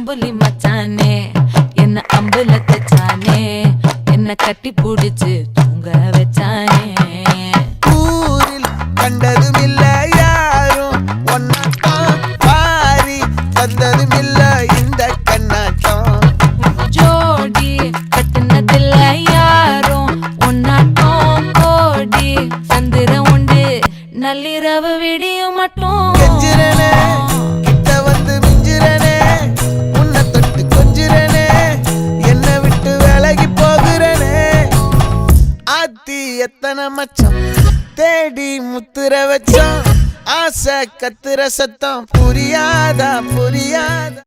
அம்புலி மச்சானே என்ன அம்புல தச்சானே என்ன கட்டி புடிச்சு தூங்க வச்சானே ஊரில் கண்டதும் இல்ல யாரும் ஒன்னாட்டம் பாரி வந்ததும் இல்ல இந்த கண்ணாட்டம் ஜோடி கட்டுனதில்ல யாரும் ஒன்னாட்டம் கோடி சந்திர உண்டு நள்ளிரவு விடியும் மட்டும் கெஞ்சிரனே கிட்ட வந்து மிஞ்சிரனே உன்னை தொட்டு கொஞ்சிரனே என்னை விட்டு விலகி போகிறனே ஆத்தி எத்தனை மச்சம் தேடி முத்துற வச்சோம் ஆசை கத்துற சத்தம் புரியாதா புரியாதா